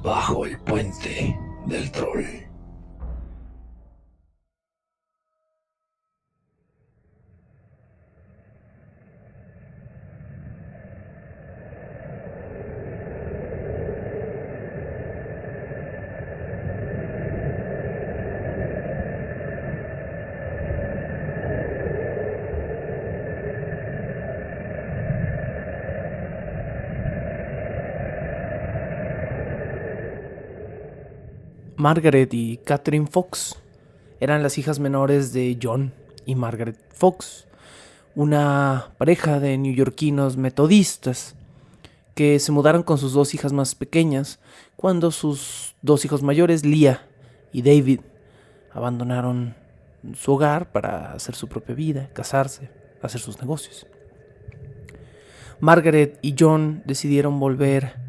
Bajo el puente del troll. Margaret y Catherine Fox eran las hijas menores de John y Margaret Fox, una pareja de neoyorquinos metodistas que se mudaron con sus dos hijas más pequeñas cuando sus dos hijos mayores, Leah y David, abandonaron su hogar para hacer su propia vida, casarse, hacer sus negocios. Margaret y John decidieron volver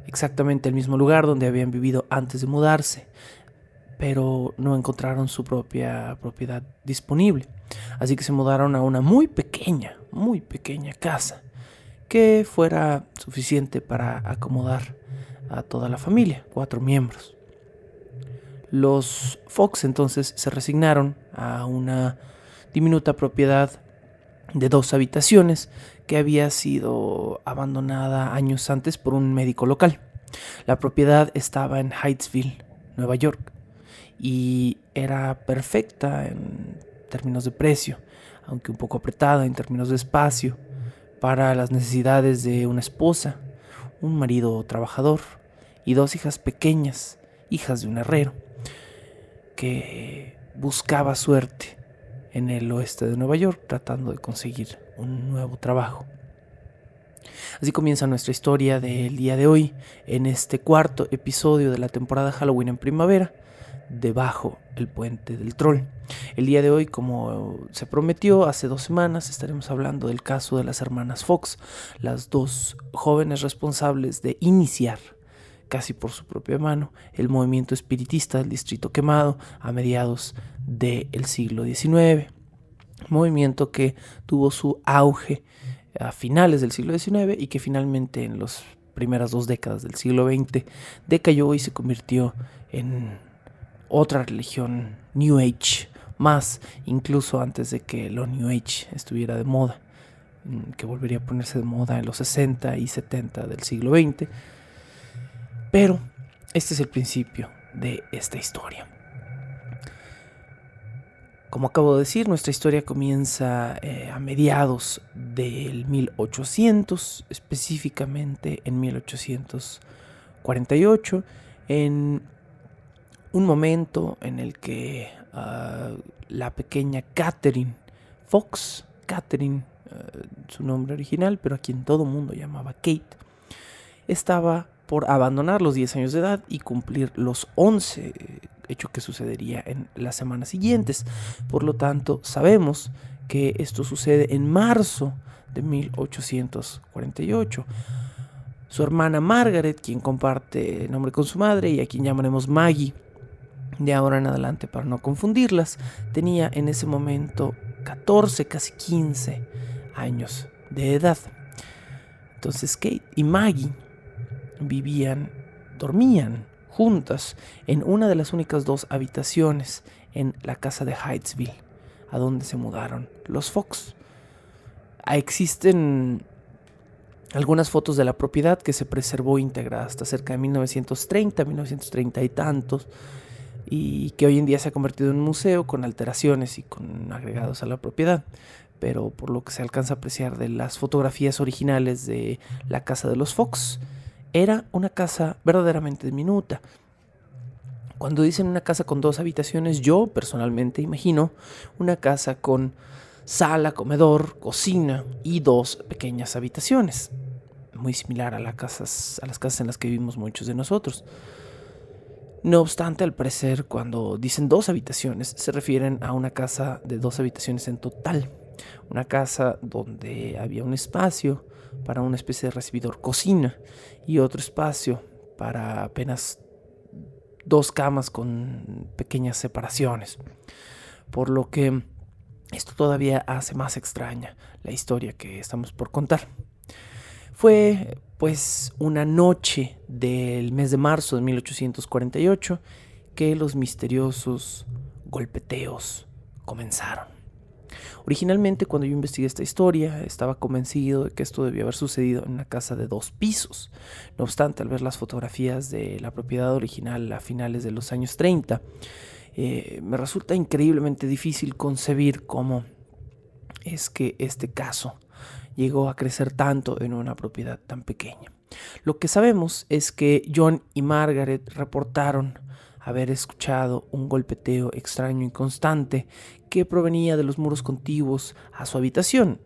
exactamente al mismo lugar donde habían vivido antes de mudarse, pero no encontraron su propia propiedad disponible. Así que se mudaron a una muy pequeña casa que fuera suficiente para acomodar a toda la familia, 4 miembros. Los Fox entonces se resignaron a una diminuta propiedad de 2 habitaciones que había sido abandonada años antes por un médico local. La propiedad estaba en Hydesville, Nueva York, y era perfecta en términos de precio, aunque un poco apretada en términos de espacio, para las necesidades de una esposa, un marido trabajador y 2 hijas pequeñas, hijas de un herrero, que buscaba suerte en el oeste de Nueva York tratando de conseguir un nuevo trabajo. Así comienza nuestra historia del día de hoy, en este 4º episodio de la temporada Halloween en primavera, debajo el puente del troll. El día de hoy, como se prometió hace 2 semanas, estaremos hablando del caso de las hermanas Fox, las 2 jóvenes responsables de iniciar, casi por su propia mano, el movimiento espiritista del Distrito Quemado a mediados del siglo XIX. Movimiento que tuvo su auge a finales del siglo XIX y que finalmente en las primeras 2 décadas del siglo XX decayó y se convirtió en otra religión New Age, más incluso antes de que lo New Age estuviera de moda, que volvería a ponerse de moda en los 60 y 70 del siglo XX. Pero este es el principio de esta historia. Como acabo de decir, nuestra historia comienza a mediados del 1800, específicamente en 1848, en un momento en el que la pequeña Catherine Fox, su nombre original, pero a quien todo mundo llamaba Kate, estaba por abandonar los 10 años de edad y cumplir los 11, hecho que sucedería en las semanas siguientes. Por lo tanto, sabemos que esto sucede en marzo de 1848. Su hermana Margaret, quien comparte nombre con su madre y a quien llamaremos Maggie de ahora en adelante para no confundirlas, tenía en ese momento 14, casi 15 años de edad. Entonces Kate y Maggie dormían juntas en una de las únicas 2 habitaciones en la casa de Hydesville, a donde se mudaron los Fox. Existen algunas fotos de la propiedad que se preservó íntegra hasta cerca de 1930 y tantos, y que hoy en día se ha convertido en un museo con alteraciones y con agregados a la propiedad. Pero por lo que se alcanza a apreciar de las fotografías originales de la casa de los Fox, era una casa verdaderamente diminuta. Cuando dicen una casa con 2 habitaciones, yo personalmente imagino una casa con sala, comedor, cocina y 2 pequeñas habitaciones, muy similar a las casas en las que vivimos muchos de nosotros. No obstante, al parecer, cuando dicen 2 habitaciones, se refieren a una casa de 2 habitaciones en total. Una casa donde había un espacio para una especie de recibidor cocina y otro espacio para apenas 2 camas con pequeñas separaciones. Por lo que esto todavía hace más extraña la historia que estamos por contar. Fue pues una noche del mes de marzo de 1848 que los misteriosos golpeteos comenzaron. Originalmente, cuando yo investigué esta historia, estaba convencido de que esto debía haber sucedido en una casa de 2 pisos. No obstante, al ver las fotografías de la propiedad original a finales de los años 30, me resulta increíblemente difícil concebir cómo es que este caso llegó a crecer tanto en una propiedad tan pequeña. Lo que sabemos es que John y Margaret reportaron haber escuchado un golpeteo extraño y constante que provenía de los muros contiguos a su habitación,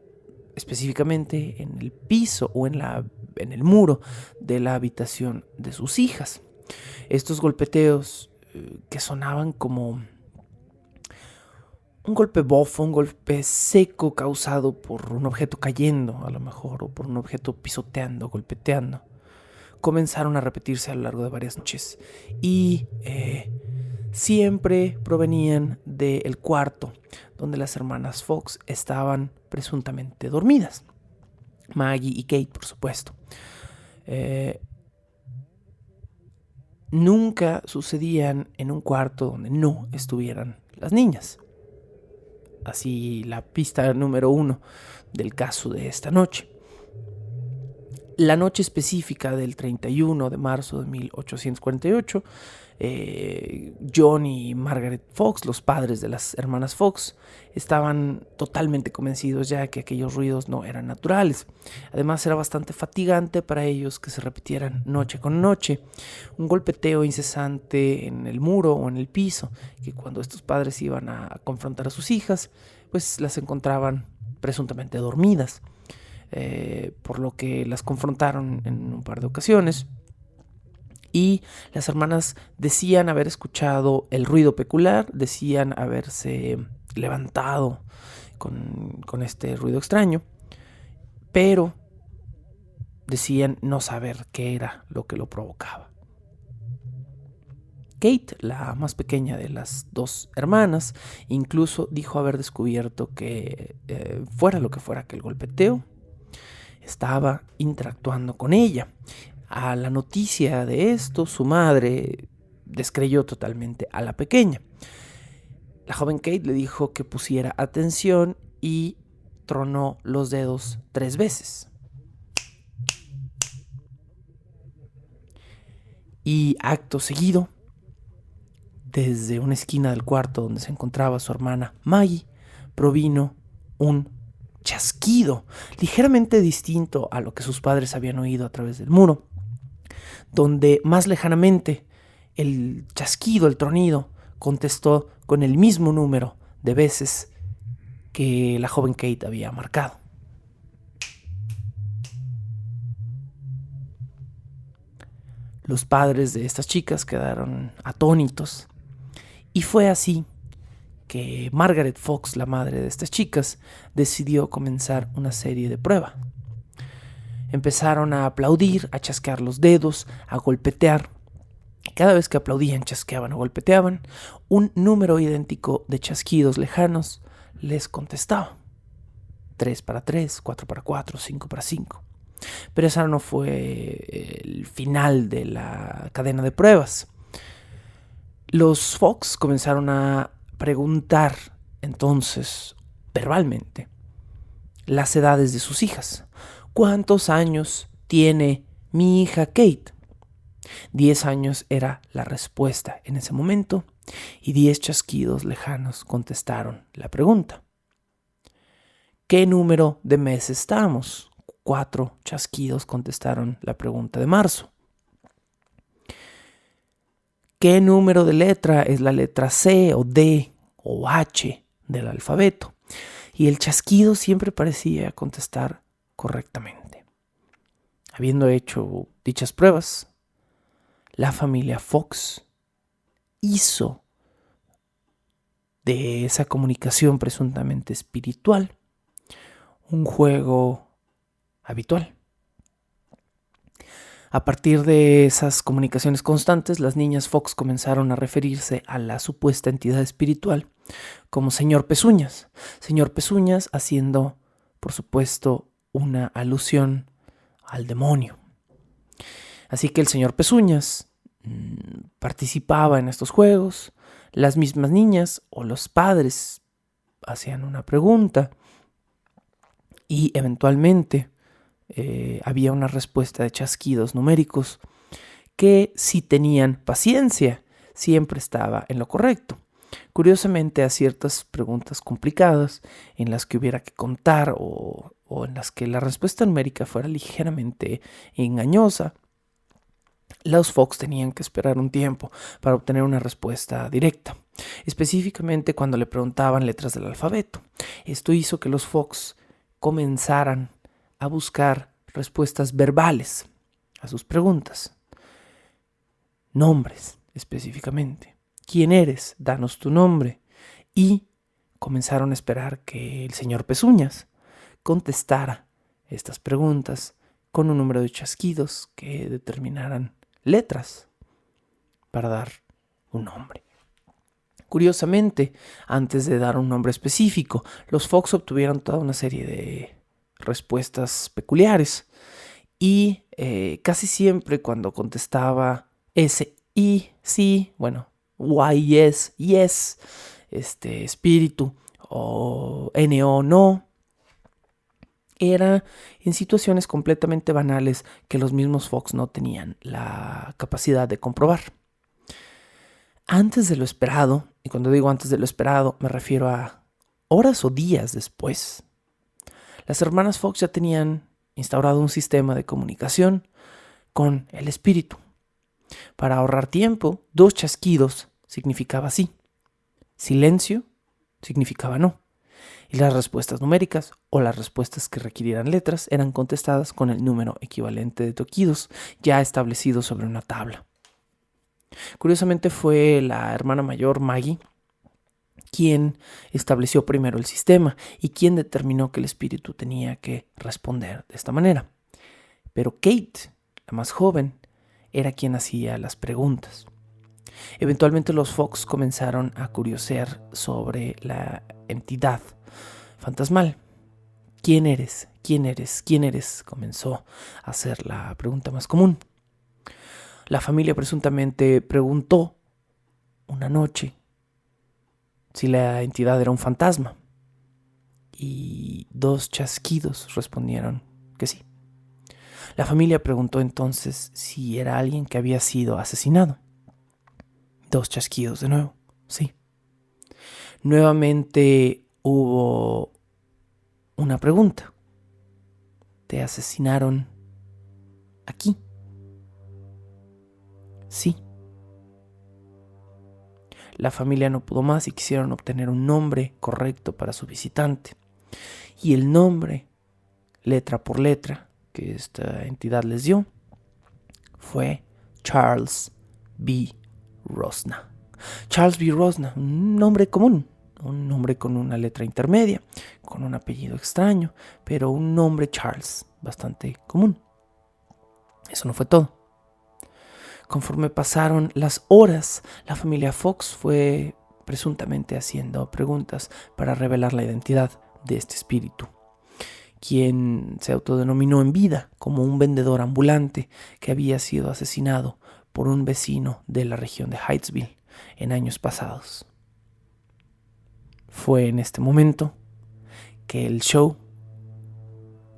específicamente en el piso o en el muro de la habitación de sus hijas. Estos golpeteos que sonaban como un golpe bofo, un golpe seco causado por un objeto cayendo, a lo mejor, o por un objeto pisoteando, golpeteando, comenzaron a repetirse a lo largo de varias noches y siempre provenían del cuarto donde las hermanas Fox estaban presuntamente dormidas. Maggie y Kate, por supuesto. Nunca sucedían en un cuarto donde no estuvieran las niñas. Así la pista número 1 del caso de esta noche. La noche específica del 31 de marzo de 1848, John y Margaret Fox, los padres de las hermanas Fox, estaban totalmente convencidos ya que aquellos ruidos no eran naturales. Además, era bastante fatigante para ellos que se repitieran noche con noche, un golpeteo incesante en el muro o en el piso, que cuando estos padres iban a confrontar a sus hijas, pues las encontraban presuntamente dormidas. Por lo que las confrontaron en un par de ocasiones y las hermanas decían haber escuchado el ruido peculiar, decían haberse levantado con este ruido extraño, pero decían no saber qué era lo que lo provocaba. Kate, la más pequeña de las 2 hermanas, incluso dijo haber descubierto que fuera lo que fuera aquel golpeteo, estaba interactuando con ella. A la noticia de esto, su madre descreyó totalmente a la pequeña. La joven Kate le dijo que pusiera atención y tronó los dedos 3 veces. Y acto seguido, desde una esquina del cuarto donde se encontraba su hermana Maggie, provino un chasquido ligeramente distinto a lo que sus padres habían oído a través del muro, donde más lejanamente el chasquido, el tronido, contestó con el mismo número de veces que la joven Kate había marcado. Los padres de estas chicas quedaron atónitos y fue así que Margaret Fox, la madre de estas chicas, decidió comenzar una serie de pruebas. Empezaron a aplaudir, a chasquear los dedos, a golpetear. Cada vez que aplaudían, chasqueaban o golpeteaban, un número idéntico de chasquidos lejanos les contestaba. 3 para 3, 4 para 4, 5 para 5. Pero esa no fue el final de la cadena de pruebas. Los Fox comenzaron a preguntar entonces verbalmente las edades de sus hijas. ¿Cuántos años tiene mi hija Kate? 10 años era la respuesta en ese momento y 10 chasquidos lejanos contestaron la pregunta. ¿Qué número de mes estamos? 4 chasquidos contestaron la pregunta de marzo. ¿Qué número de letra es la letra C o D o H del alfabeto? Y el chasquido siempre parecía contestar correctamente. Habiendo hecho dichas pruebas, la familia Fox hizo de esa comunicación presuntamente espiritual un juego habitual. A partir de esas comunicaciones constantes, las niñas Fox comenzaron a referirse a la supuesta entidad espiritual como Señor Pezuñas. Señor Pezuñas haciendo, por supuesto, una alusión al demonio. Así que el señor Pezuñas participaba en estos juegos, las mismas niñas o los padres hacían una pregunta y eventualmente había una respuesta de chasquidos numéricos que, si tenían paciencia, siempre estaba en lo correcto. Curiosamente, a ciertas preguntas complicadas en las que hubiera que contar o en las que la respuesta numérica fuera ligeramente engañosa, los Fox tenían que esperar un tiempo para obtener una respuesta directa, específicamente cuando le preguntaban letras del alfabeto. Esto hizo que los Fox comenzaran a buscar respuestas verbales a sus preguntas. Nombres, específicamente. ¿Quién eres? Danos tu nombre. Y comenzaron a esperar que el señor Pezuñas contestara estas preguntas con un número de chasquidos que determinaran letras para dar un nombre. Curiosamente, antes de dar un nombre específico, los Fox obtuvieron toda una serie de respuestas peculiares y casi siempre cuando contestaba S, I, sí, bueno, Y, yes, espíritu o NO, no, era en situaciones completamente banales que los mismos Fox no tenían la capacidad de comprobar. Antes de lo esperado, y cuando digo antes de lo esperado me refiero a horas o días después, las hermanas Fox ya tenían instaurado un sistema de comunicación con el espíritu. Para ahorrar tiempo, 2 chasquidos significaba sí, silencio significaba no. Y las respuestas numéricas o las respuestas que requirieran letras eran contestadas con el número equivalente de toquidos ya establecido sobre una tabla. Curiosamente fue la hermana mayor, Maggie, quien estableció primero el sistema y quien determinó que el espíritu tenía que responder de esta manera. Pero Kate, la más joven, era quien hacía las preguntas. Eventualmente los Fox comenzaron a curiosear sobre la entidad fantasmal. ¿Quién eres? ¿Quién eres? ¿Quién eres? Comenzó a ser la pregunta más común. La familia presuntamente preguntó una noche si la entidad era un fantasma y 2 chasquidos respondieron que sí. La familia preguntó entonces si era alguien que había sido asesinado. 2 chasquidos de nuevo, sí. Nuevamente hubo una pregunta. ¿Te asesinaron aquí? Sí. La familia no pudo más y quisieron obtener un nombre correcto para su visitante. Y el nombre, letra por letra, que esta entidad les dio, fue Charles B. Rosna. Charles B. Rosna, un nombre común, un nombre con una letra intermedia, con un apellido extraño, pero un nombre Charles bastante común. Eso no fue todo. Conforme pasaron las horas, la familia Fox fue presuntamente haciendo preguntas para revelar la identidad de este espíritu, quien se autodenominó en vida como un vendedor ambulante que había sido asesinado por un vecino de la región de Hydesville en años pasados. Fue en este momento que el show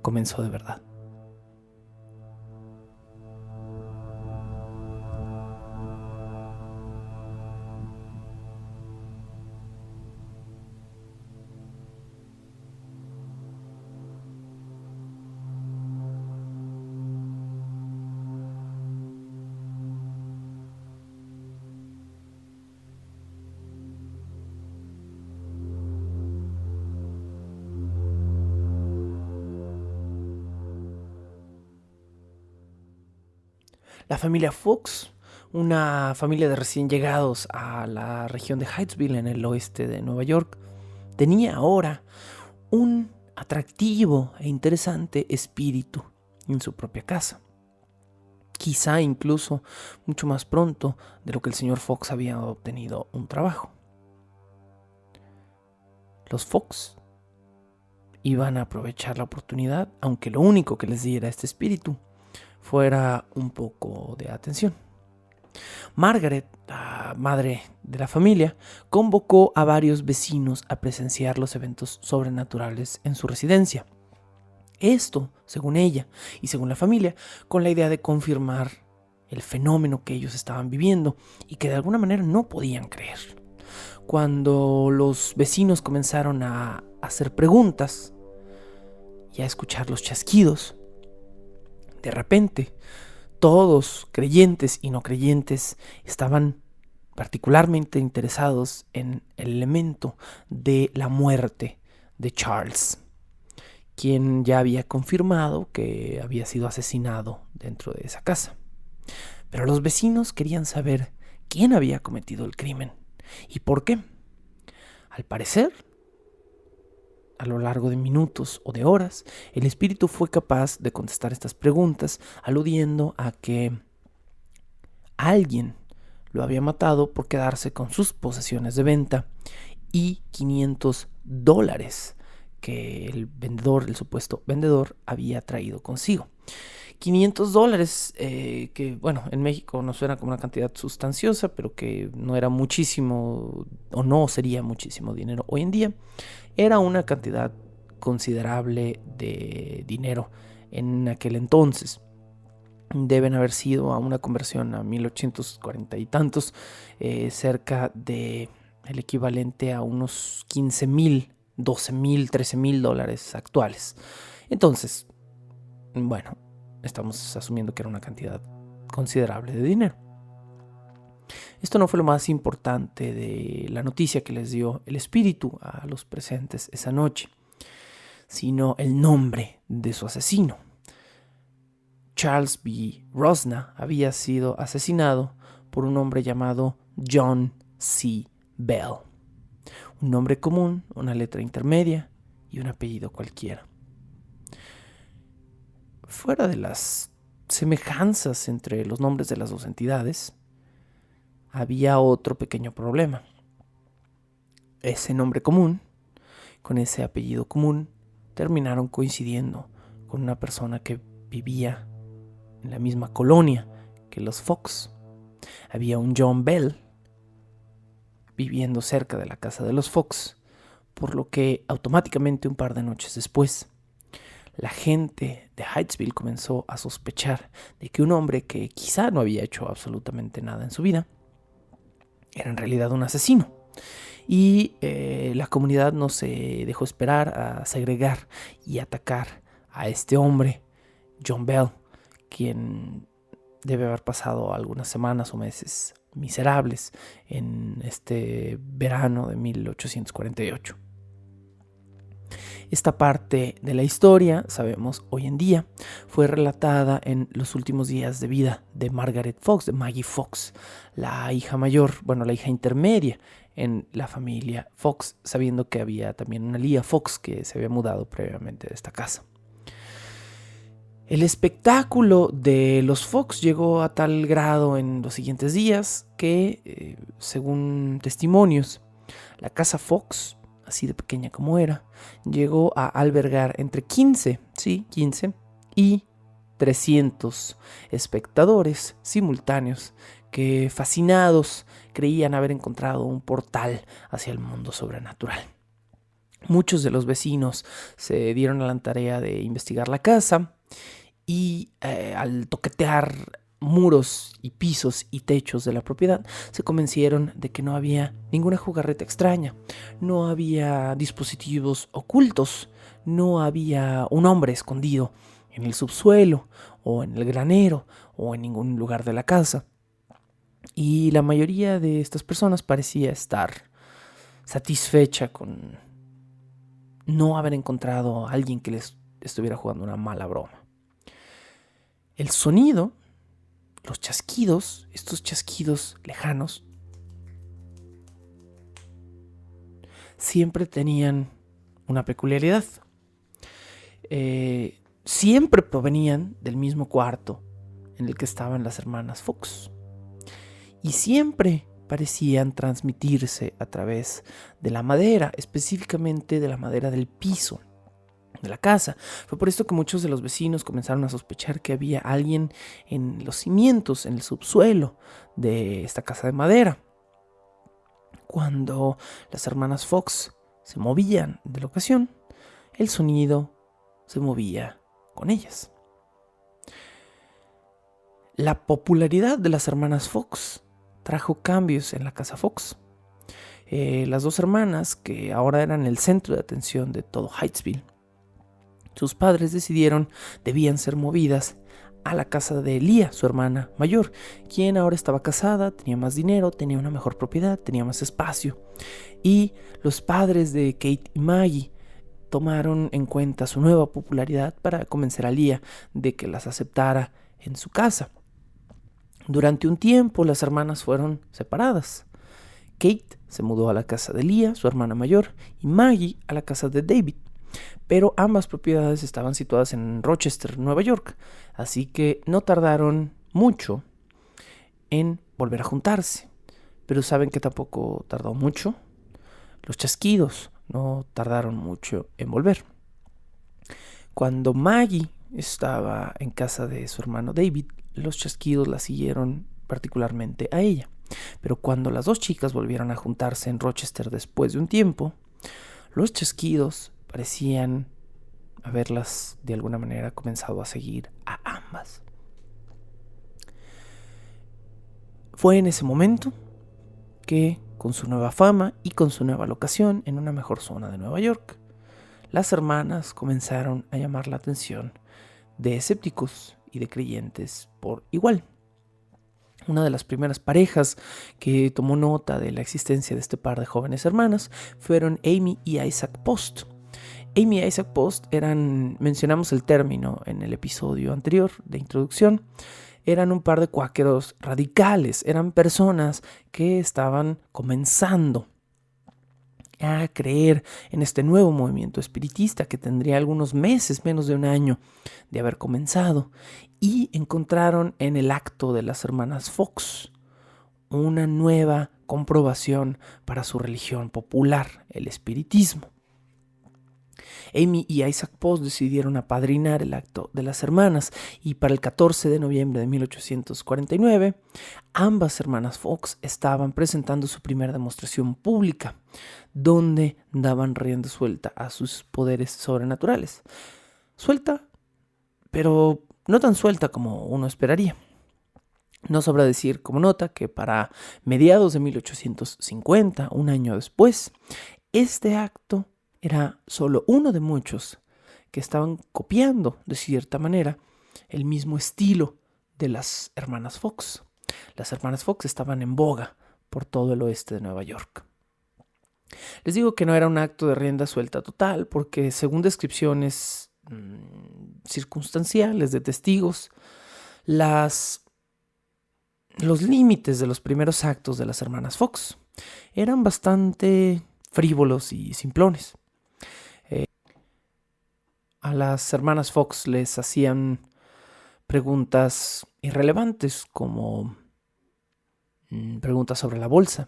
comenzó de verdad. La familia Fox, una familia de recién llegados a la región de Hydesville en el oeste de Nueva York, tenía ahora un atractivo e interesante espíritu en su propia casa. Quizá incluso mucho más pronto de lo que el señor Fox había obtenido un trabajo. Los Fox iban a aprovechar la oportunidad, aunque lo único que les diera este espíritu fuera un poco de atención. Margaret, la madre de la familia, convocó a varios vecinos a presenciar los eventos sobrenaturales en su residencia. Esto, según ella y según la familia, con la idea de confirmar el fenómeno que ellos estaban viviendo y que de alguna manera no podían creer. Cuando los vecinos comenzaron a hacer preguntas y a escuchar los chasquidos, de repente todos, creyentes y no creyentes, estaban particularmente interesados en el elemento de la muerte de Charles, quien ya había confirmado que había sido asesinado dentro de esa casa. Pero los vecinos querían saber quién había cometido el crimen y por qué. Al parecer, a lo largo de minutos o de horas, el espíritu fue capaz de contestar estas preguntas, aludiendo a que alguien lo había matado por quedarse con sus posesiones de venta y $500 que el vendedor, el supuesto vendedor, había traído consigo. $500, que bueno, en México no suena como una cantidad sustanciosa, pero que no era muchísimo o no sería muchísimo dinero hoy en día. Era una cantidad considerable de dinero en aquel entonces. Deben haber sido a una conversión a 1840 y tantos, cerca de el equivalente a unos 15,000, 12,000, 13,000 dólares actuales. Entonces, bueno, estamos asumiendo que era una cantidad considerable de dinero. Esto no fue lo más importante de la noticia que les dio el espíritu a los presentes esa noche, sino el nombre de su asesino. Charles B. Rosna había sido asesinado por un hombre llamado John C. Bell. Un nombre común, una letra intermedia y un apellido cualquiera. Fuera de las semejanzas entre los nombres de las dos entidades, había otro pequeño problema. Ese nombre común, con ese apellido común, terminaron coincidiendo con una persona que vivía en la misma colonia que los Fox. Había un John Bell viviendo cerca de la casa de los Fox, por lo que automáticamente un par de noches después, la gente de Hydesville comenzó a sospechar de que un hombre que quizá no había hecho absolutamente nada en su vida era en realidad un asesino. Y la comunidad no se dejó esperar a segregar y atacar a este hombre, John Bell, quien debe haber pasado algunas semanas o meses miserables en este verano de 1848. Esta parte de la historia, sabemos hoy en día, fue relatada en los últimos días de vida de Margaret Fox, de Maggie Fox, la hija mayor, la hija intermedia en la familia Fox, sabiendo que había también una Leah Fox que se había mudado previamente de esta casa. El espectáculo de los Fox llegó a tal grado en los siguientes días que, según testimonios, la casa Fox, así de pequeña como era, llegó a albergar entre 15 y 300 espectadores simultáneos que, fascinados, creían haber encontrado un portal hacia el mundo sobrenatural. Muchos de los vecinos se dieron a la tarea de investigar la casa y al toquetear muros y pisos y techos de la propiedad, se convencieron de que no había ninguna jugarreta extraña, no había dispositivos ocultos, no había un hombre escondido en el subsuelo o en el granero o en ningún lugar de la casa. Y la mayoría de estas personas parecía estar satisfecha con no haber encontrado a alguien que les estuviera jugando una mala broma. El sonido, los chasquidos, estos chasquidos lejanos, siempre tenían una peculiaridad. Siempre provenían del mismo cuarto en el que estaban las hermanas Fox. Y siempre parecían transmitirse a través de la madera, específicamente de la madera del piso. de la casa. Fue por esto que muchos de los vecinos comenzaron a sospechar que había alguien en los cimientos, en el subsuelo de esta casa de madera. Cuando las hermanas Fox se movían de la ocasión, el sonido se movía con ellas. La popularidad de las hermanas Fox trajo cambios en la casa Fox. Las dos hermanas, que ahora eran el centro de atención de todo Hightsville, sus padres decidieron debían ser movidas a la casa de Leah, su hermana mayor, quien ahora estaba casada, tenía más dinero, tenía una mejor propiedad, tenía más espacio. Y los padres de Kate y Maggie tomaron en cuenta su nueva popularidad para convencer a Leah de que las aceptara en su casa. Durante un tiempo las hermanas fueron separadas. Kate se mudó a la casa de Leah, su hermana mayor, y Maggie a la casa de David. Pero ambas propiedades estaban situadas en Rochester, Nueva York, así que no tardaron mucho en volver a juntarse. Pero ¿saben que tampoco tardó mucho? Los chasquidos no tardaron mucho en volver. Cuando Maggie estaba en casa de su hermano David, los chasquidos la siguieron particularmente a ella. Pero cuando las dos chicas volvieron a juntarse en Rochester después de un tiempo, los chasquidos parecían haberlas de alguna manera comenzado a seguir a ambas. Fue en ese momento que, con su nueva fama y con su nueva locación en una mejor zona de Nueva York, las hermanas comenzaron a llamar la atención de escépticos y de creyentes por igual. Una de las primeras parejas que tomó nota de la existencia de este par de jóvenes hermanas fueron Amy y Isaac Post. Amy y Isaac Post mencionamos el término en el episodio anterior de introducción, eran un par de cuáqueros radicales, eran personas que estaban comenzando a creer en este nuevo movimiento espiritista que tendría algunos meses, menos de un año de haber comenzado, y encontraron en el acto de las hermanas Fox una nueva comprobación para su religión popular, el espiritismo. Amy y Isaac Post decidieron apadrinar el acto de las hermanas y para el 14 de noviembre de 1849, ambas hermanas Fox estaban presentando su primera demostración pública, donde daban rienda suelta a sus poderes sobrenaturales. Suelta, pero no tan suelta como uno esperaría. No sobra decir como nota que para mediados de 1850, un año después, este acto era solo uno de muchos que estaban copiando, de cierta manera, el mismo estilo de las hermanas Fox. Las hermanas Fox estaban en boga por todo el oeste de Nueva York. Les digo que no era un acto de rienda suelta total, porque según descripciones circunstanciales de testigos, los límites de los primeros actos de las hermanas Fox eran bastante frívolos y simplones. A las hermanas Fox les hacían preguntas irrelevantes como preguntas sobre la bolsa.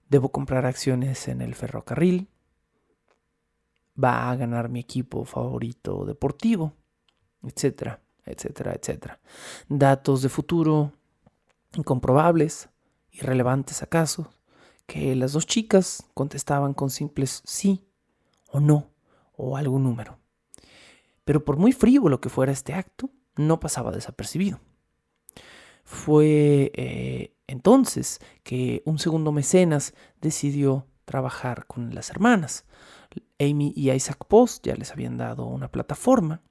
¿Debo comprar acciones en el ferrocarril? ¿Va a ganar mi equipo favorito deportivo? Etcétera, etcétera, etcétera. Datos de futuro incomprobables, irrelevantes acaso, que las dos chicas contestaban con simples sí o no o algún número. Pero por muy frívolo que fuera este acto, no pasaba desapercibido. Fue entonces que un segundo mecenas decidió trabajar con las hermanas. Amy y Isaac Post ya les habían dado una plataforma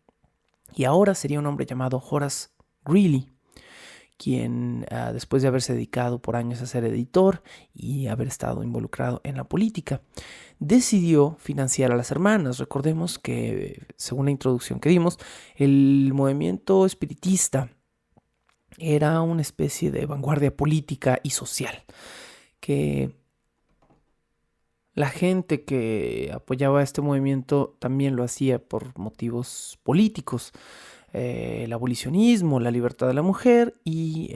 y ahora sería un hombre llamado Horace Greeley, quien después de haberse dedicado por años a ser editor y haber estado involucrado en la política, decidió financiar a las hermanas. Recordemos que, según la introducción que dimos, el movimiento espiritista era una especie de vanguardia política y social, que la gente que apoyaba este movimiento también lo hacía por motivos políticos. El abolicionismo, la libertad de la mujer y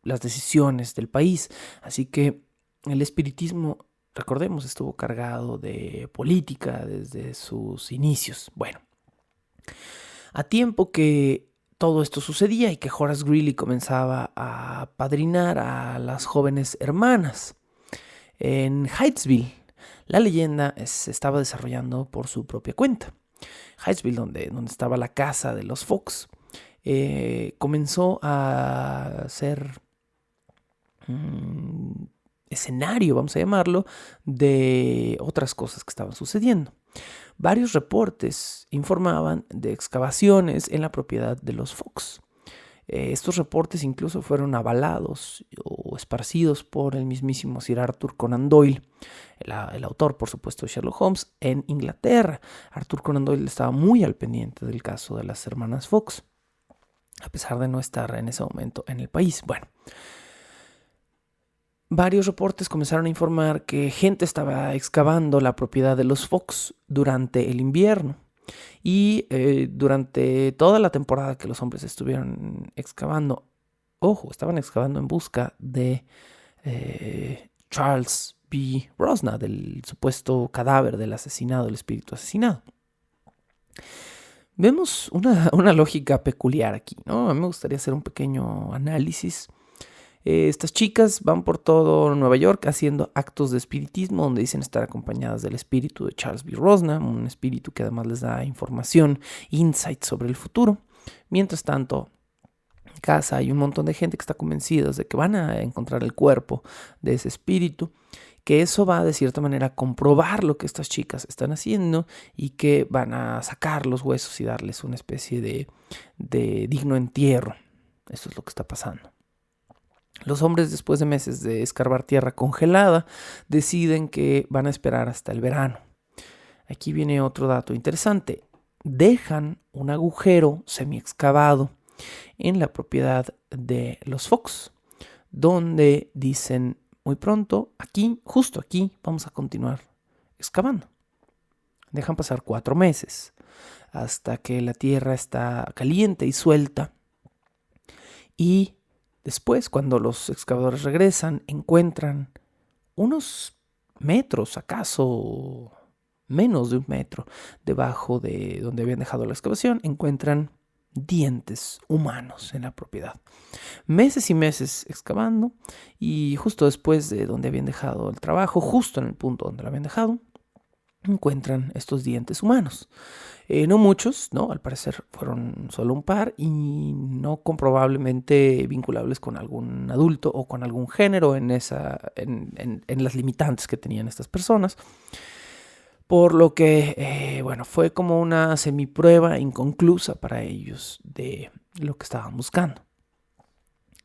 las decisiones del país. Así que el espiritismo recordemos, estuvo cargado de política desde sus inicios. Bueno, a tiempo que todo esto sucedía y que Horace Greeley comenzaba a padrinar a las jóvenes hermanas en Hydesville, la leyenda se estaba desarrollando por su propia cuenta. Hydesville, donde estaba la casa de los Fox, comenzó a ser escenario, vamos a llamarlo, de otras cosas que estaban sucediendo. Varios reportes informaban de excavaciones en la propiedad de los Fox. Estos reportes incluso fueron avalados o esparcidos por el mismísimo Sir Arthur Conan Doyle, el autor, por supuesto, de Sherlock Holmes, en Inglaterra. Arthur Conan Doyle estaba muy al pendiente del caso de las hermanas Fox, a pesar de no estar en ese momento en el país. Bueno, varios reportes comenzaron a informar que gente estaba excavando la propiedad de los Fox durante el invierno. Y durante toda la temporada que los hombres estuvieron excavando, estaban excavando en busca de Charles B. Rosna, del supuesto cadáver del asesinado, el espíritu asesinado. Vemos una lógica peculiar aquí, ¿no? A mí me gustaría hacer un pequeño análisis. Estas chicas van por todo Nueva York haciendo actos de espiritismo donde dicen estar acompañadas del espíritu de Charles B. Rosna, un espíritu que además les da información, insight sobre el futuro. Mientras tanto, en casa hay un montón de gente que está convencida de que van a encontrar el cuerpo de ese espíritu, que eso va de cierta manera a comprobar lo que estas chicas están haciendo y que van a sacar los huesos y darles una especie de digno entierro. Eso es lo que está pasando. Los hombres, después de meses de escarbar tierra congelada, deciden que van a esperar hasta el verano. Aquí viene otro dato interesante. Dejan un agujero semi-excavado en la propiedad de los Fox, donde dicen muy pronto, justo aquí, vamos a continuar excavando. Dejan pasar 4 meses hasta que la tierra está caliente y suelta. Y después, cuando los excavadores regresan, encuentran unos metros, acaso menos de 1 metro, debajo de donde habían dejado la excavación, encuentran dientes humanos en la propiedad. Meses y meses excavando, y justo después de donde habían dejado el trabajo, justo en el punto donde lo habían dejado, encuentran estos dientes humanos. No muchos, ¿no? Al parecer fueron solo un par y no comprobablemente vinculables con algún adulto o con algún género en las limitantes que tenían estas personas. Por lo que, fue como una semiprueba inconclusa para ellos de lo que estaban buscando.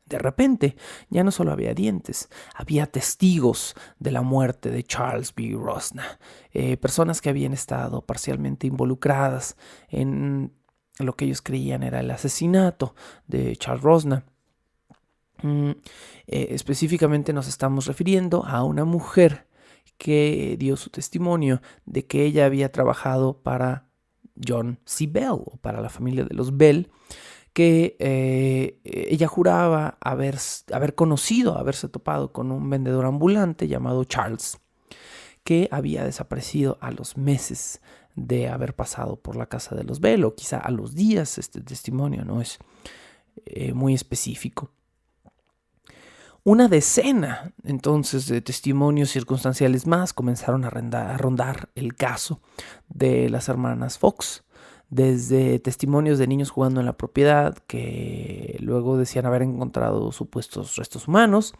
De repente, ya no solo había dientes, había testigos de la muerte de Charles B. Rosna, personas que habían estado parcialmente involucradas en lo que ellos creían era el asesinato de Charles Rosna. Específicamente nos estamos refiriendo a una mujer que dio su testimonio de que ella había trabajado para John C. Bell, o para la familia de los Bell, que ella juraba haberse topado con un vendedor ambulante llamado Charles, que había desaparecido a los meses de haber pasado por la casa de los Bell, o quizá a los días. Este testimonio no es muy específico. Una decena entonces de testimonios circunstanciales más comenzaron a rondar el caso de las hermanas Fox. Desde testimonios de niños jugando en la propiedad que luego decían haber encontrado supuestos restos humanos,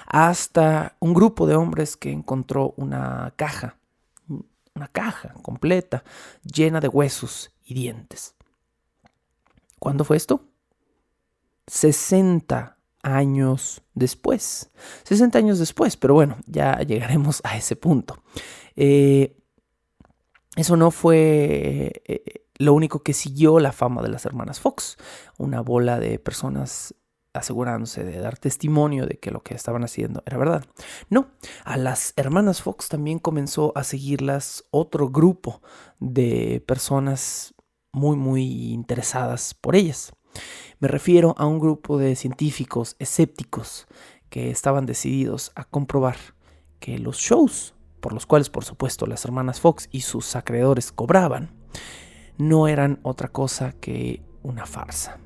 hasta un grupo de hombres que encontró una caja completa llena de huesos y dientes. ¿Cuándo fue esto? 60 años después. 60 años después, pero bueno, ya llegaremos a ese punto. Eso no fue lo único que siguió la fama de las hermanas Fox. Una bola de personas asegurándose de dar testimonio de que lo que estaban haciendo era verdad. No, a las hermanas Fox también comenzó a seguirlas otro grupo de personas muy, muy interesadas por ellas. Me refiero a un grupo de científicos escépticos que estaban decididos a comprobar que los shows por los cuales, por supuesto, las hermanas Fox y sus acreedores cobraban, no eran otra cosa que una farsa.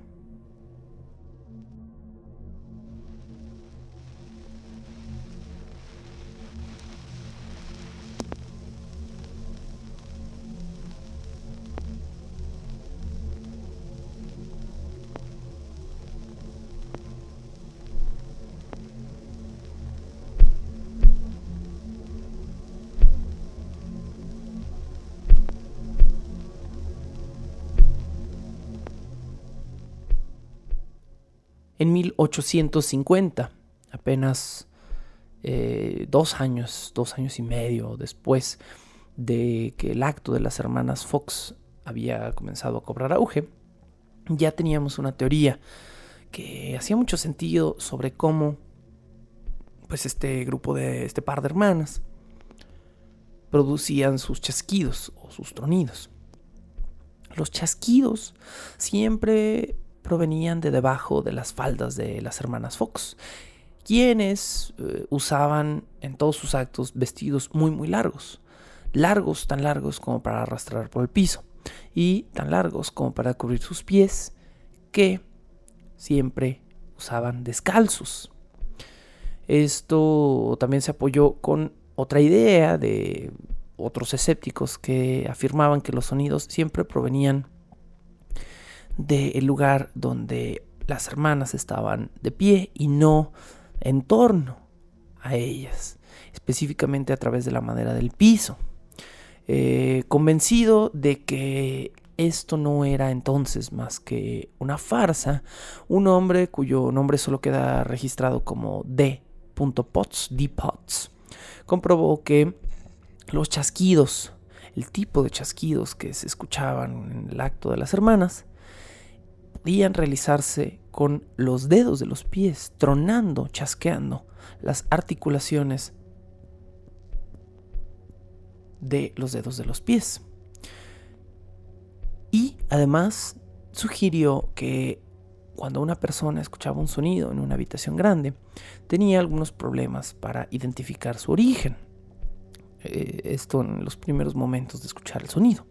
En 1850, apenas 2 años y medio después de que el acto de las hermanas Fox había comenzado a cobrar auge, ya teníamos una teoría que hacía mucho sentido sobre cómo pues este par de hermanas producían sus chasquidos o sus tronidos. Los chasquidos siempre provenían de debajo de las faldas de las hermanas Fox, quienes usaban en todos sus actos vestidos muy muy largos, tan largos como para arrastrar por el piso y tan largos como para cubrir sus pies, que siempre usaban descalzos. Esto también se apoyó con otra idea de otros escépticos que afirmaban que los sonidos siempre provenían del lugar donde las hermanas estaban de pie y no en torno a ellas, específicamente a través de la madera del piso. Convencido de que esto no era entonces más que una farsa, un hombre cuyo nombre solo queda registrado como D. Potts, comprobó que los chasquidos, el tipo de chasquidos que se escuchaban en el acto de las hermanas, podían realizarse con los dedos de los pies, tronando, chasqueando las articulaciones de los dedos de los pies. Y además sugirió que cuando una persona escuchaba un sonido en una habitación grande, tenía algunos problemas para identificar su origen. Esto en los primeros momentos de escuchar el sonido.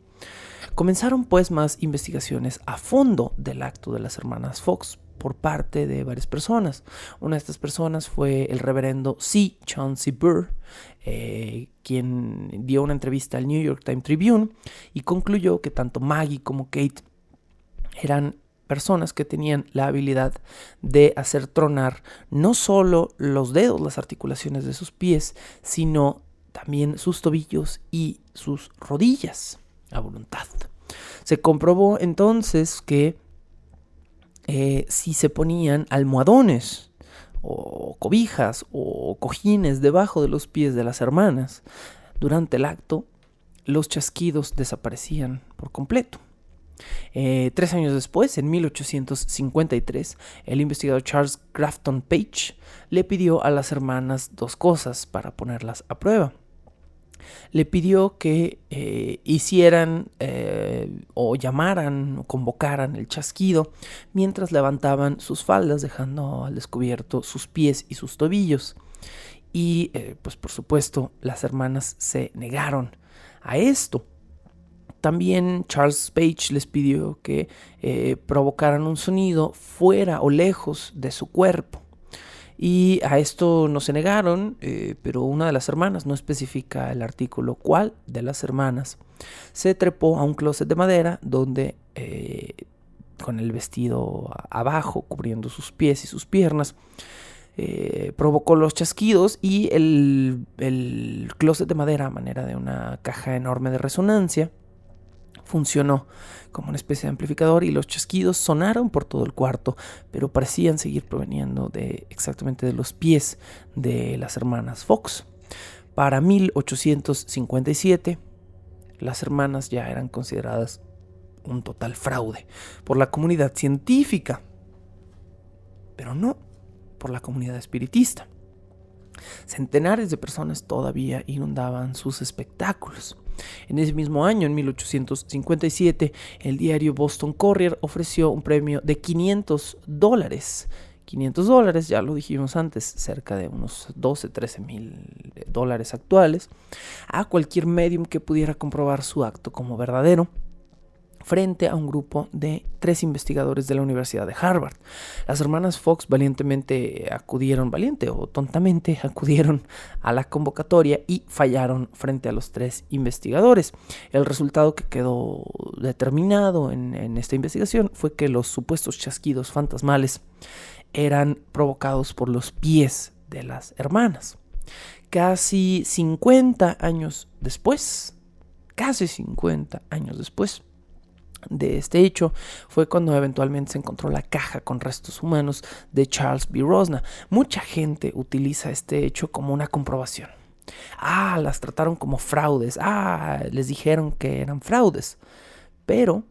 Comenzaron pues más investigaciones a fondo del acto de las hermanas Fox por parte de varias personas. Una de estas personas fue el reverendo C. Chauncey Burr, quien dio una entrevista al New York Times Tribune y concluyó que tanto Maggie como Kate eran personas que tenían la habilidad de hacer tronar no solo los dedos, las articulaciones de sus pies, sino también sus tobillos y sus rodillas a voluntad. Se comprobó entonces que si se ponían almohadones o cobijas o cojines debajo de los pies de las hermanas durante el acto, los chasquidos desaparecían por completo. 3 años después, en 1853, el investigador Charles Grafton Page le pidió a las hermanas 2 cosas para ponerlas a prueba. Le pidió que hicieran o llamaran o convocaran el chasquido mientras levantaban sus faldas, dejando al descubierto sus pies y sus tobillos. Y pues por supuesto las hermanas se negaron a esto. También Charles Page les pidió que provocaran un sonido fuera o lejos de su cuerpo. Y a esto no se negaron, pero una de las hermanas, no especifica el artículo cuál de las hermanas, se trepó a un closet de madera donde con el vestido abajo cubriendo sus pies y sus piernas, provocó los chasquidos y el closet de madera, a manera de una caja enorme de resonancia, funcionó como una especie de amplificador y los chasquidos sonaron por todo el cuarto, pero parecían seguir proveniendo exactamente de los pies de las hermanas Fox. Para 1857, las hermanas ya eran consideradas un total fraude por la comunidad científica, pero no por la comunidad espiritista. Centenares de personas todavía inundaban sus espectáculos. En ese mismo año, en 1857, el diario Boston Courier ofreció un premio de $500 $1,500, ya lo dijimos antes, cerca de unos 12-13 mil dólares actuales, a cualquier medium que pudiera comprobar su acto como verdadero, frente a un grupo de 3 investigadores de la Universidad de Harvard. Las hermanas Fox valientemente tontamente acudieron a la convocatoria y fallaron frente a los 3 investigadores. El resultado que quedó determinado en esta investigación fue que los supuestos chasquidos fantasmales eran provocados por los pies de las hermanas. Casi 50 años después de este hecho fue cuando eventualmente se encontró la caja con restos humanos de Charles B. Rosna. Mucha gente utiliza este hecho como una comprobación. Las trataron como fraudes. Les dijeron que eran fraudes. Pero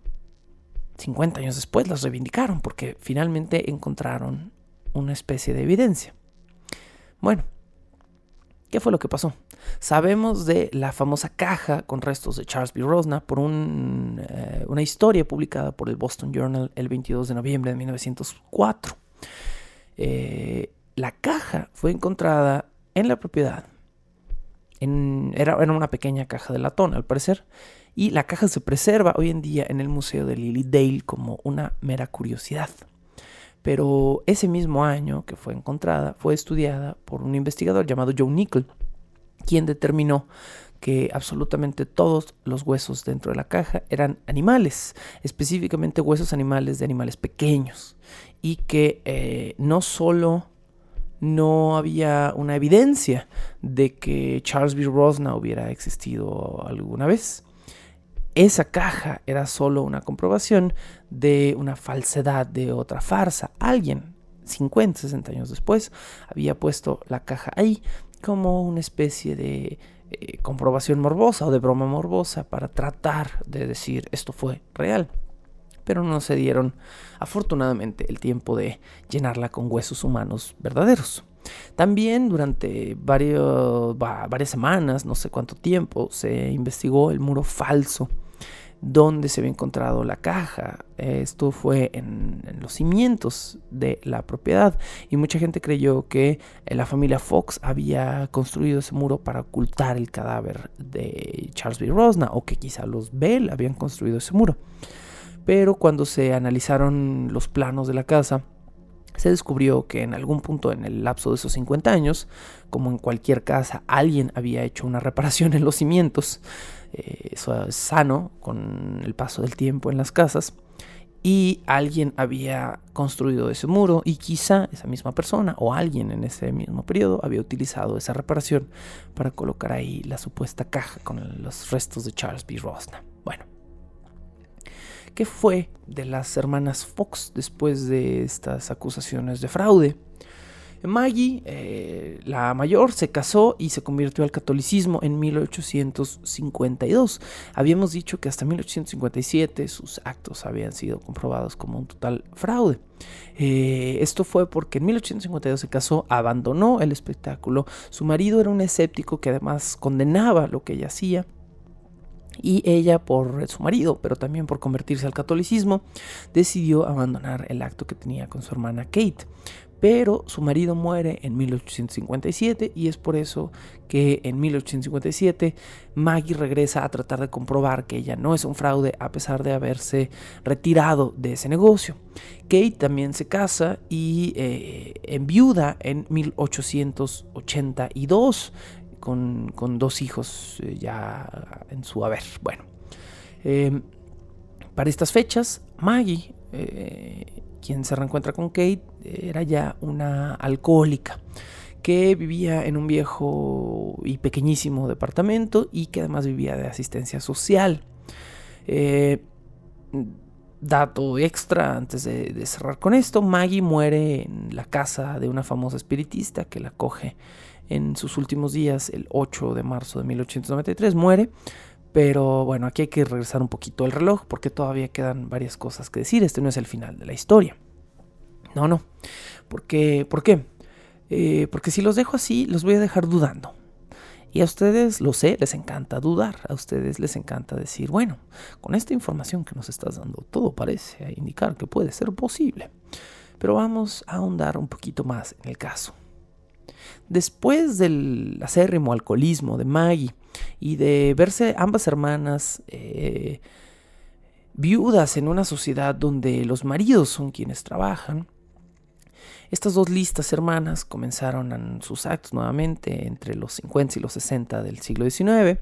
50 años después las reivindicaron porque finalmente encontraron una especie de evidencia. Bueno, ¿qué fue lo que pasó? Sabemos de la famosa caja con restos de Charles B. Rosna por una historia publicada por el Boston Journal el 22 de noviembre de 1904. La caja fue encontrada en la propiedad. Era una pequeña caja de latón, al parecer. Y la caja se preserva hoy en día en el Museo de Lilydale como una mera curiosidad. Pero ese mismo año que fue encontrada, fue estudiada por un investigador llamado Joe Nickell, quien determinó que absolutamente todos los huesos dentro de la caja eran animales, específicamente huesos animales de animales pequeños, y que no solo no había una evidencia de que Charles B. Rosna hubiera existido alguna vez. Esa caja era solo una comprobación de una falsedad, de otra farsa. Alguien, 50, 60 años después, había puesto la caja ahí como una especie de comprobación morbosa o de broma morbosa para tratar de decir esto fue real. Pero no se dieron, afortunadamente, el tiempo de llenarla con huesos humanos verdaderos. También durante varias semanas, no sé cuánto tiempo, se investigó el muro falso donde se había encontrado la caja. Esto fue en los cimientos de la propiedad y mucha gente creyó que la familia Fox había construido ese muro para ocultar el cadáver de Charles B. Rosna, o que quizá los Bell habían construido ese muro. Pero cuando se analizaron los planos de la casa, se descubrió que en algún punto en el lapso de esos 50 años, como en cualquier casa, alguien había hecho una reparación en los cimientos. Eso es sano con el paso del tiempo en las casas. Y alguien había construido ese muro y quizá esa misma persona o alguien en ese mismo periodo había utilizado esa reparación para colocar ahí la supuesta caja con los restos de Charles B. Rosna. Bueno, ¿qué fue de las hermanas Fox después de estas acusaciones de fraude? Maggie, la mayor, se casó y se convirtió al catolicismo en 1852. Habíamos dicho que hasta 1857 sus actos habían sido comprobados como un total fraude. Esto fue porque en 1852 se casó, abandonó el espectáculo. Su marido era un escéptico que además condenaba lo que ella hacía. Y ella, por su marido, pero también por convertirse al catolicismo, decidió abandonar el acto que tenía con su hermana Kate. Pero su marido muere en 1857 y es por eso que en 1857 Maggie regresa a tratar de comprobar que ella no es un fraude a pesar de haberse retirado de ese negocio. Kate también se casa y enviuda en 1882 con 2 hijos ya en su haber. Bueno, para estas fechas Maggie, quien se reencuentra con Kate, era ya una alcohólica que vivía en un viejo y pequeñísimo departamento y que además vivía de asistencia social. Dato extra antes de cerrar con esto: Maggie muere en la casa de una famosa espiritista que la acoge en sus últimos días. El 8 de marzo de 1893 muere. Pero bueno, aquí hay que regresar un poquito el reloj porque todavía quedan varias cosas que decir. Este no es el final de la historia. No. ¿Por qué? Porque si los dejo así, los voy a dejar dudando. Y a ustedes, lo sé, les encanta dudar. A ustedes les encanta decir, bueno, con esta información que nos estás dando, todo parece indicar que puede ser posible. Pero vamos a ahondar un poquito más en el caso. Después del acérrimo alcoholismo de Maggie y de verse ambas hermanas viudas en una sociedad donde los maridos son quienes trabajan, estas dos listas hermanas comenzaron sus actos nuevamente entre los 50 y los 60 del siglo XIX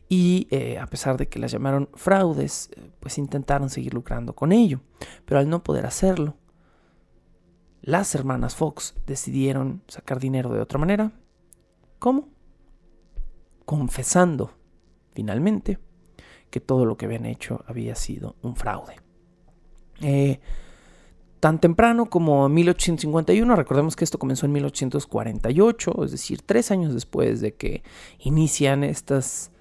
y a pesar de que las llamaron fraudes, pues intentaron seguir lucrando con ello, pero al no poder hacerlo, las hermanas Fox decidieron sacar dinero de otra manera. ¿Cómo? Confesando, finalmente, que todo lo que habían hecho había sido un fraude. Tan temprano como en 1851, recordemos que esto comenzó en 1848, es decir, 3 años después de que inician estas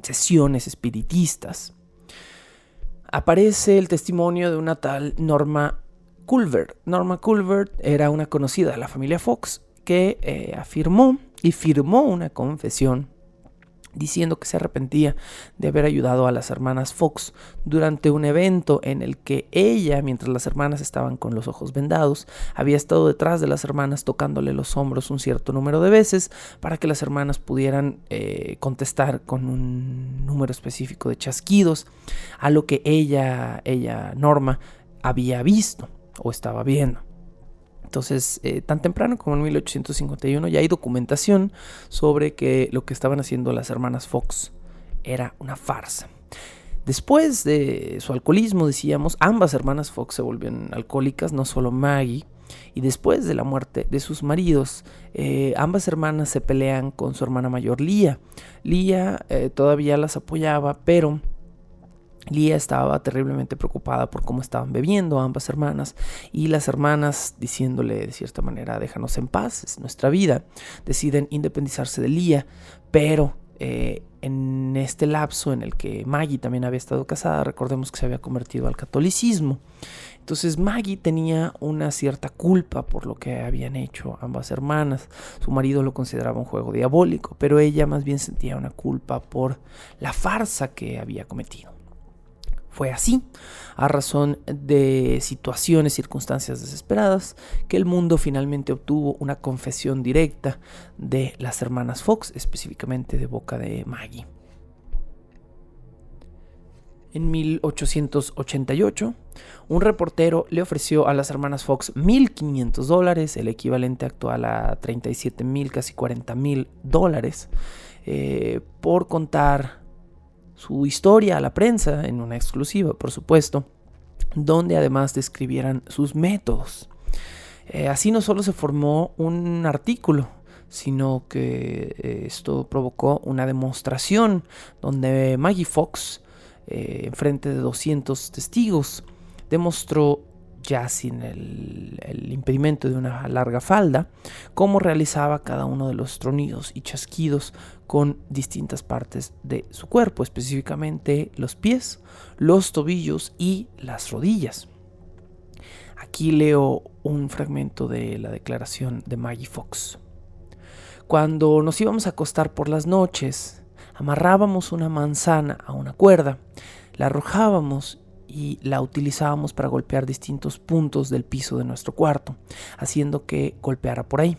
sesiones espiritistas, aparece el testimonio de una tal Norma Culver. Norma Culver era una conocida de la familia Fox que afirmó y firmó una confesión diciendo que se arrepentía de haber ayudado a las hermanas Fox durante un evento en el que ella, mientras las hermanas estaban con los ojos vendados, había estado detrás de las hermanas tocándole los hombros un cierto número de veces para que las hermanas pudieran contestar con un número específico de chasquidos a lo que ella, Norma, había visto o estaba viendo. Entonces, tan temprano como en 1851 ya hay documentación sobre que lo que estaban haciendo las hermanas Fox era una farsa. Después de su alcoholismo, decíamos, ambas hermanas Fox se volvieron alcohólicas, no solo Maggie. Y después de la muerte de sus maridos, ambas hermanas se pelean con su hermana mayor, Leah. Leah todavía las apoyaba, pero Leah estaba terriblemente preocupada por cómo estaban bebiendo ambas hermanas, y las hermanas, diciéndole de cierta manera, déjanos en paz, es nuestra vida, deciden independizarse de Leah, pero en este lapso en el que Maggie también había estado casada, recordemos que se había convertido al catolicismo. Entonces Maggie tenía una cierta culpa por lo que habían hecho ambas hermanas. Su marido lo consideraba un juego diabólico, pero ella más bien sentía una culpa por la farsa que había cometido. Fue así, a razón de situaciones, circunstancias desesperadas, que el mundo finalmente obtuvo una confesión directa de las hermanas Fox, específicamente de boca de Maggie. En 1888, un reportero le ofreció a las hermanas Fox $1,500, el equivalente actual a 37,000, casi $40,000, por contar su historia a la prensa, en una exclusiva, por supuesto, donde además describieran sus métodos. Así no solo se formó un artículo, sino que esto provocó una demostración donde Maggie Fox, en frente de 200 testigos, demostró, ya sin el impedimento de una larga falda, cómo realizaba cada uno de los tronidos y chasquidos con distintas partes de su cuerpo, específicamente los pies, los tobillos y las rodillas. Aquí leo un fragmento de la declaración de Maggie Fox. Cuando nos íbamos a acostar por las noches, amarrábamos una manzana a una cuerda, la arrojábamos y la utilizábamos para golpear distintos puntos del piso de nuestro cuarto, haciendo que golpeara por ahí.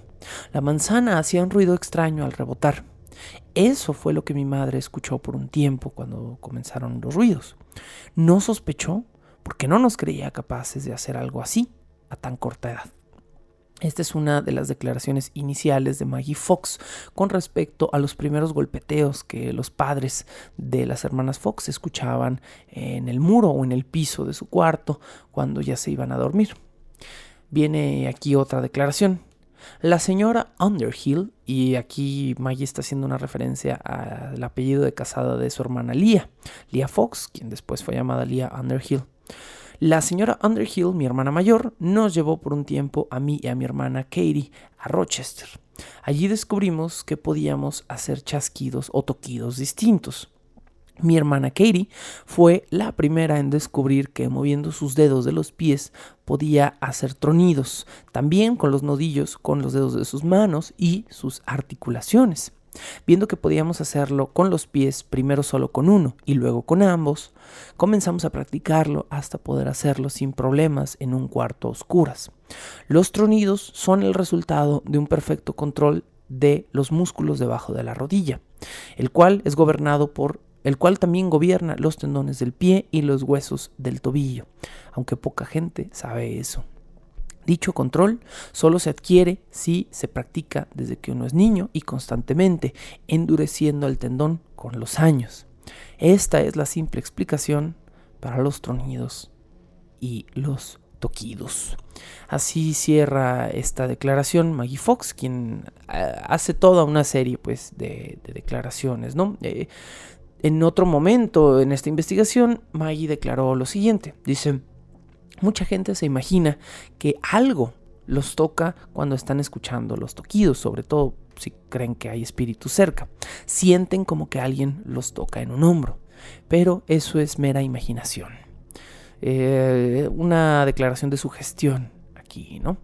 La manzana hacía un ruido extraño al rebotar. Eso fue lo que mi madre escuchó por un tiempo cuando comenzaron los ruidos. No sospechó porque no nos creía capaces de hacer algo así a tan corta edad. Esta es una de las declaraciones iniciales de Maggie Fox con respecto a los primeros golpeteos que los padres de las hermanas Fox escuchaban en el muro o en el piso de su cuarto cuando ya se iban a dormir. Viene aquí otra declaración. La señora Underhill, y aquí Maggie está haciendo una referencia al apellido de casada de su hermana Leah Fox, quien después fue llamada Leah Underhill. La señora Underhill, mi hermana mayor, nos llevó por un tiempo a mí y a mi hermana Katie a Rochester. Allí descubrimos que podíamos hacer chasquidos o toquidos distintos. Mi hermana Katie fue la primera en descubrir que moviendo sus dedos de los pies podía hacer tronidos, también con los nudillos con los dedos de sus manos y sus articulaciones. Viendo que podíamos hacerlo con los pies, primero solo con uno y luego con ambos, comenzamos a practicarlo hasta poder hacerlo sin problemas en un cuarto a oscuras. Los tronidos son el resultado de un perfecto control de los músculos debajo de la rodilla, el cual también gobierna los tendones del pie y los huesos del tobillo, aunque poca gente sabe eso. Dicho control solo se adquiere si se practica desde que uno es niño y constantemente, endureciendo el tendón con los años. Esta es la simple explicación para los tronidos y los toquidos. Así cierra esta declaración Maggie Fox, quien hace toda una serie pues, de declaraciones, ¿no? En otro momento en esta investigación, Maggie declaró lo siguiente. Dice: mucha gente se imagina que algo los toca cuando están escuchando los toquidos, sobre todo si creen que hay espíritus cerca. Sienten como que alguien los toca en un hombro, pero eso es mera imaginación. Una declaración de sugestión aquí, ¿no?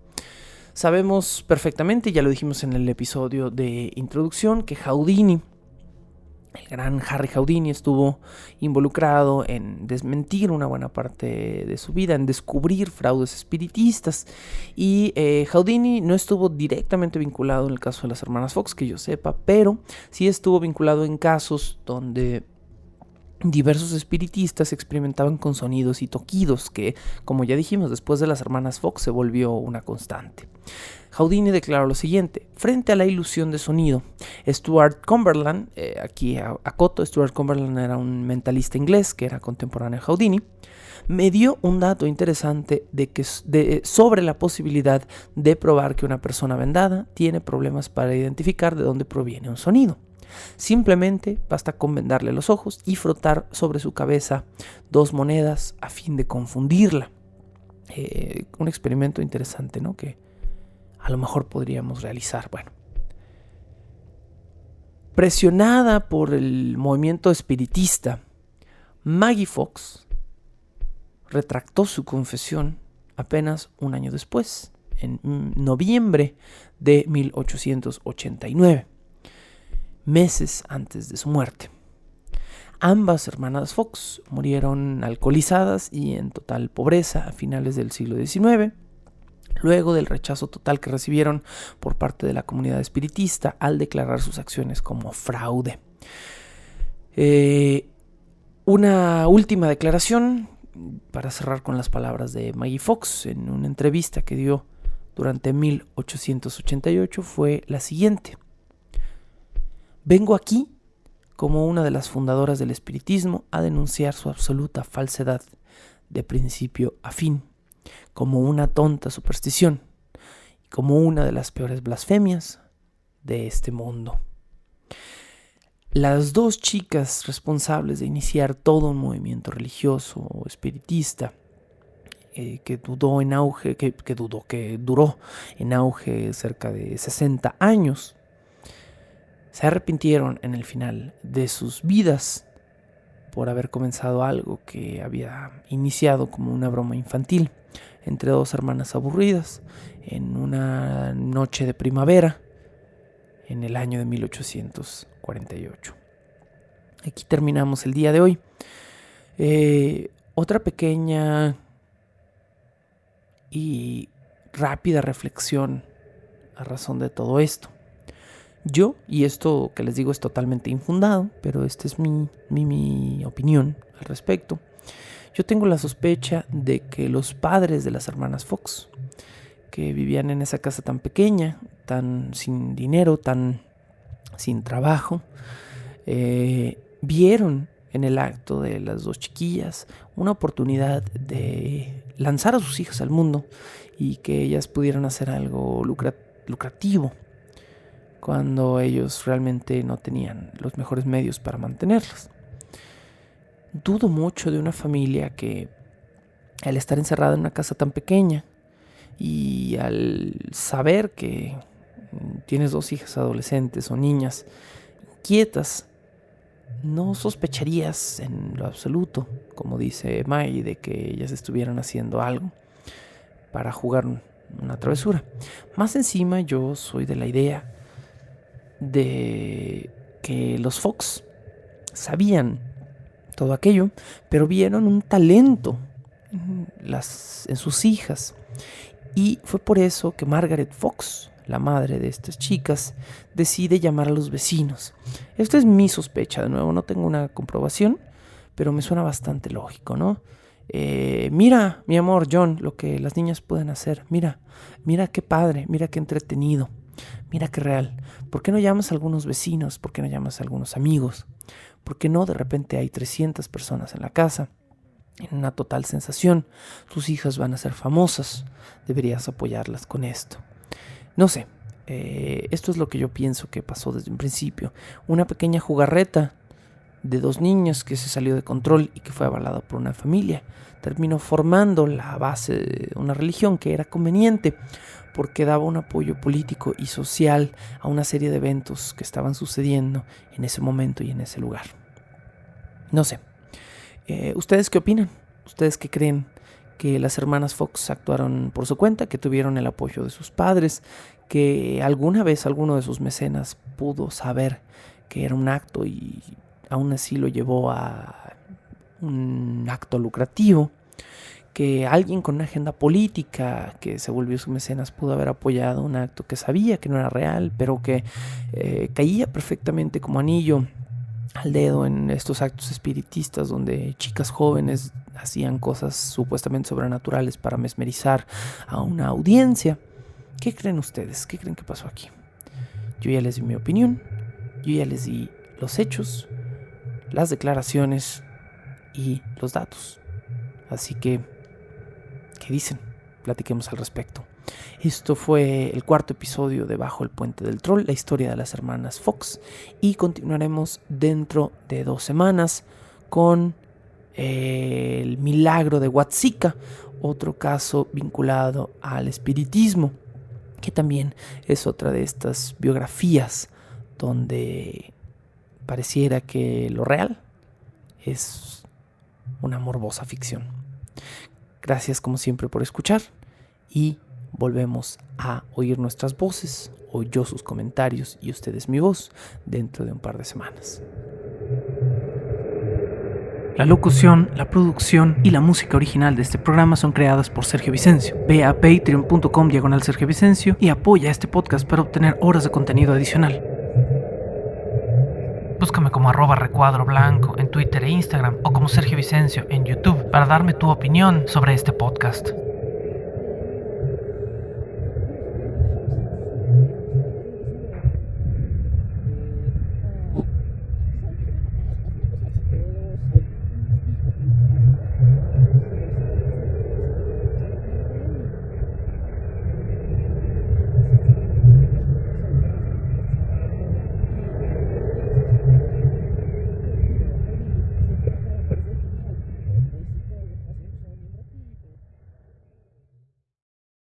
Sabemos perfectamente, ya lo dijimos en el episodio de introducción, que Houdini, el gran Harry Houdini, estuvo involucrado en desmentir una buena parte de su vida, en descubrir fraudes espiritistas. Y Houdini no estuvo directamente vinculado en el caso de las hermanas Fox, que yo sepa, pero sí estuvo vinculado en casos donde diversos espiritistas experimentaban con sonidos y toquidos que, como ya dijimos, después de las hermanas Fox se volvió una constante. Houdini declaró lo siguiente: frente a la ilusión de sonido, Stuart Cumberland, aquí acoto, Stuart Cumberland era un mentalista inglés que era contemporáneo a Houdini, me dio un dato interesante sobre la posibilidad de probar que una persona vendada tiene problemas para identificar de dónde proviene un sonido. Simplemente basta con vendarle los ojos y frotar sobre su cabeza 2 monedas a fin de confundirla. Un experimento interesante, ¿no? Que a lo mejor podríamos realizar. Bueno, presionada por el movimiento espiritista, Maggie Fox retractó su confesión apenas un año después, en noviembre de 1889. Meses antes de su muerte. Ambas hermanas Fox murieron alcoholizadas y en total pobreza a finales del siglo XIX, luego del rechazo total que recibieron por parte de la comunidad espiritista al declarar sus acciones como fraude. Una última declaración para cerrar con las palabras de Maggie Fox en una entrevista que dio durante 1888 fue la siguiente: vengo aquí, como una de las fundadoras del espiritismo, a denunciar su absoluta falsedad de principio a fin, como una tonta superstición, como una de las peores blasfemias de este mundo. Las 2 chicas responsables de iniciar todo un movimiento religioso o espiritista que duró en auge cerca de 60 años, se arrepintieron en el final de sus vidas por haber comenzado algo que había iniciado como una broma infantil entre 2 hermanas aburridas en una noche de primavera en el año de 1848. Aquí terminamos el día de hoy. Otra pequeña y rápida reflexión a razón de todo esto. Yo, y esto que les digo es totalmente infundado, pero esta es mi opinión al respecto. Yo tengo la sospecha de que los padres de las hermanas Fox, que vivían en esa casa tan pequeña, tan sin dinero, tan sin trabajo, vieron en el acto de las 2 chiquillas una oportunidad de lanzar a sus hijas al mundo y que ellas pudieran hacer algo lucrativo cuando ellos realmente no tenían los mejores medios para mantenerlas. Dudo mucho de una familia que, al estar encerrada en una casa tan pequeña y al saber que tienes 2 hijas adolescentes o niñas inquietas, no sospecharías en lo absoluto, como dice May, de que ellas estuvieran haciendo algo para jugar una travesura. Más encima, yo soy de la idea de que los Fox sabían todo aquello, pero vieron un talento en sus hijas. Y fue por eso que Margaret Fox, la madre de estas chicas, decide llamar a los vecinos. Esto es mi sospecha, de nuevo, no tengo una comprobación, pero me suena bastante lógico, ¿no? Mira, mi amor, John, lo que las niñas pueden hacer. Mira qué padre, mira qué entretenido, mira qué real. ¿Por qué no llamas a algunos vecinos? ¿Por qué no llamas a algunos amigos? ¿Por qué no de repente hay 300 personas en la casa? En una total sensación, tus hijas van a ser famosas, deberías apoyarlas con esto. No sé, esto es lo que yo pienso que pasó desde un principio. Una pequeña jugarreta de dos niños que se salió de control y que fue avalada por una familia. Terminó formando la base de una religión que era conveniente porque daba un apoyo político y social a una serie de eventos que estaban sucediendo en ese momento y en ese lugar. No sé. ¿Ustedes qué opinan? ¿Ustedes qué creen? ¿Que las hermanas Fox actuaron por su cuenta? ¿Que tuvieron el apoyo de sus padres? ¿Que alguna vez alguno de sus mecenas pudo saber que era un acto y aún así lo llevó a un acto lucrativo? ¿Que alguien con una agenda política que se volvió su mecenas pudo haber apoyado un acto que sabía que no era real, pero que caía perfectamente como anillo al dedo en estos actos espiritistas donde chicas jóvenes hacían cosas supuestamente sobrenaturales para mesmerizar a una audiencia? ¿Qué creen ustedes? ¿Qué creen que pasó aquí? Yo ya les di mi opinión, yo ya les di los hechos, las declaraciones y los datos. Así que, ¿qué dicen? Platiquemos al respecto. Esto fue el cuarto episodio de Bajo el Puente del Troll, la historia de las hermanas Fox, y continuaremos dentro de 2 semanas con el milagro de Huatzika, otro caso vinculado al espiritismo, que también es otra de estas biografías donde pareciera que lo real es una morbosa ficción. Gracias como siempre por escuchar y volvemos a oír nuestras voces, o yo sus comentarios y ustedes mi voz, dentro de un par de semanas. La locución, la producción y la música original de este programa son creadas por Sergio Vicencio. Ve a patreon.com/Sergio Vicencio y apoya este podcast para obtener horas de contenido adicional. Búscame como @recuadroblanco en Twitter e Instagram, o como Sergio Vicencio en YouTube para darme tu opinión sobre este podcast.